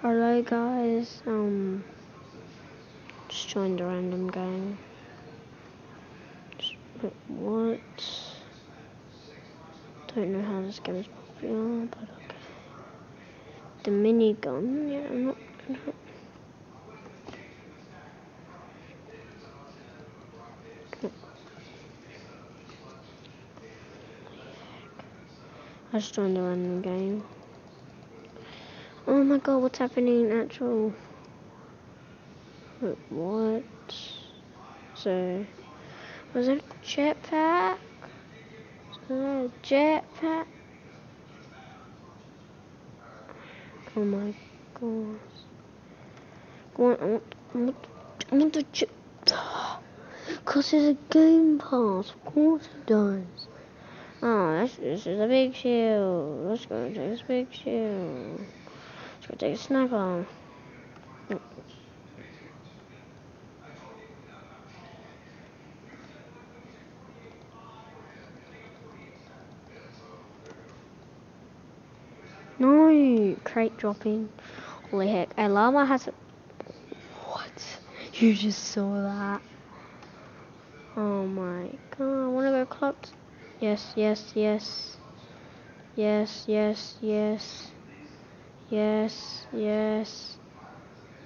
Hello guys, just joined a random game. Wait, what? Don't know how this game is popular, but okay. The minigun, yeah, I'm not. I just joined a random game. Oh my god, what's happening in actual? Wait, what? So, was it a jetpack? Was it a jetpack? Oh my god. Go on, I want the jet. Cause there's a game pass, of course it does. Oh, this is a big shield. Let's go take this big shield. Let's go take a sniper. No, crate dropping. Holy heck, a llama has a... What? You just saw that? Oh my god, I wanna go close. Yes, yes, yes. Yes, yes, yes. Yes, yes.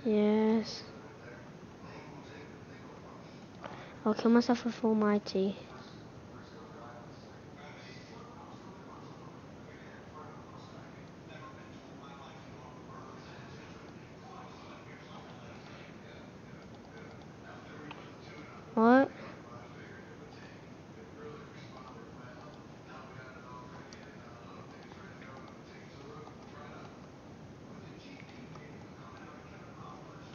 Yes. I'll kill myself with Almighty. What?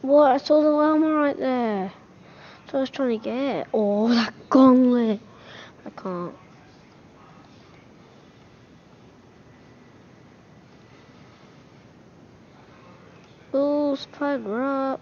What? I saw the llama right there. That's what I was trying to get. Oh, that gauntlet. I can't. Oh, spider up.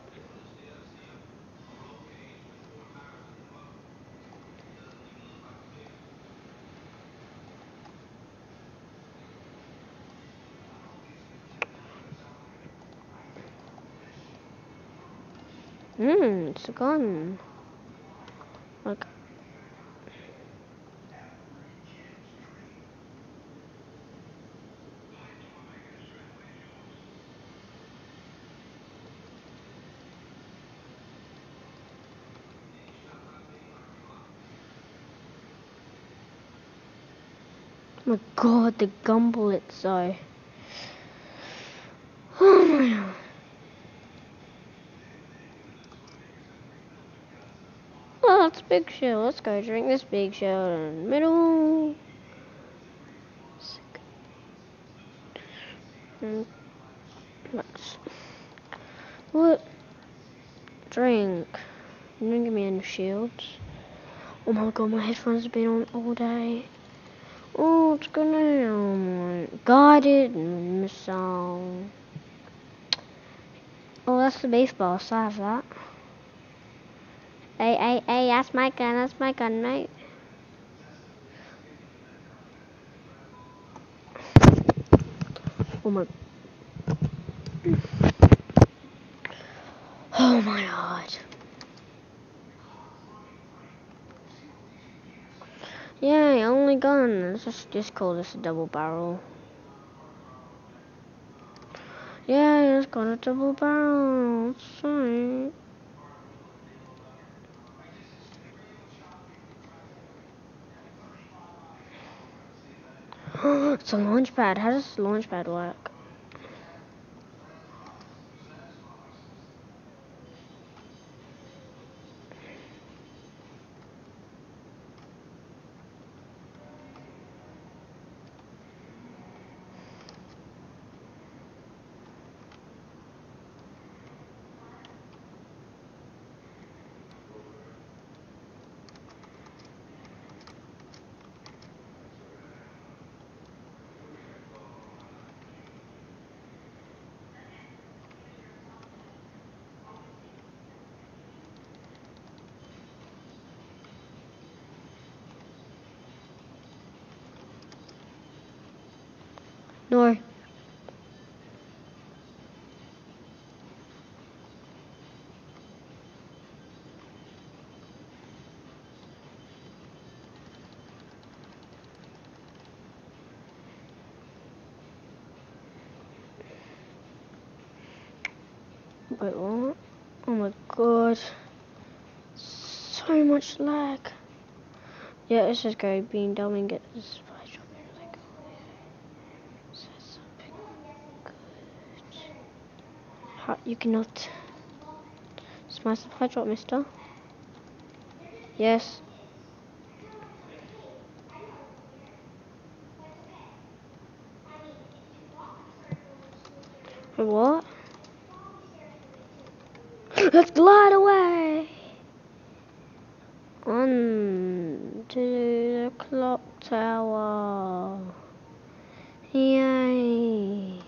It's a gun. Like, oh my god, the gun bullets though. Oh my god. Oh, that's a big shield. Let's go drink this big shield in the middle. Let's... What? Drink. You didn't give me any shields. Oh my god, my headphones have been on all day. Oh, it's gonna guided missile. Oh, that's the beef boss. I have that. Hey, that's my gun, mate. Oh my. Oh my god. Yeah, only gun. Let's just call this a double barrel. Yeah, it's got a double barrel. Sorry. It's a launch pad. How does the launch pad work? No. Wait, what? Oh my god. So much lag. Yeah, let's just go being dumb and get this supply drop. Like, say something good. How, you cannot. It's my supply drop, mister. Yes. Wait, what? Let's glide away! On to the clock tower. Yay!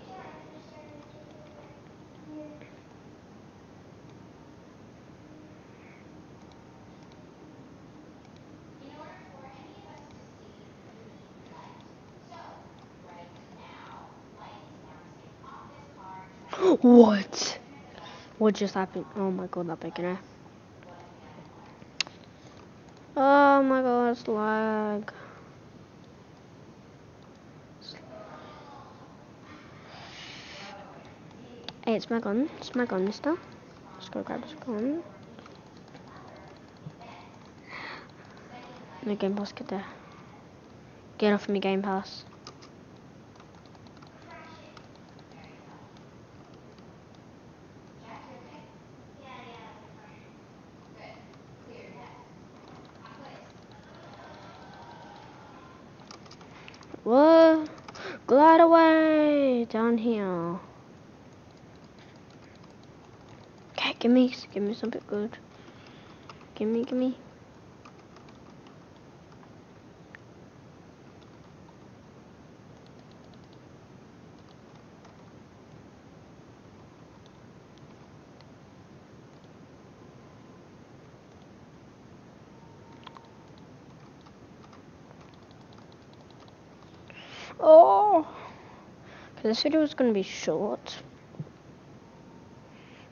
What? What just happened? Oh my god, that big enough. Oh my god, it's lag. Hey, it's my gun. It's my gun, mister. Let's go grab this gun. No Game Pass, get there. Get off me, Game Pass. Whoa! Glide away! Down here. Okay, give me something good. Give me. Oh! Okay, this video is gonna be short.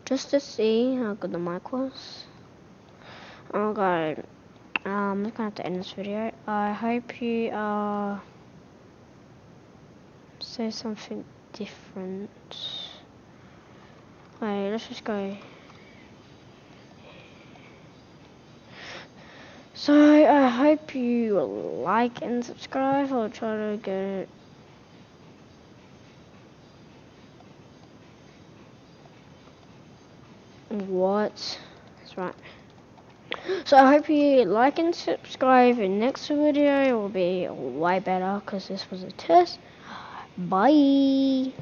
Just to see how good the mic was. Okay. I'm just gonna have to end this video. I hope you say something different. Wait, let's just go. So I hope you like and subscribe. I'll try to get what? That's right. So I hope you like and subscribe. And next video will be way better because this was a test. Bye.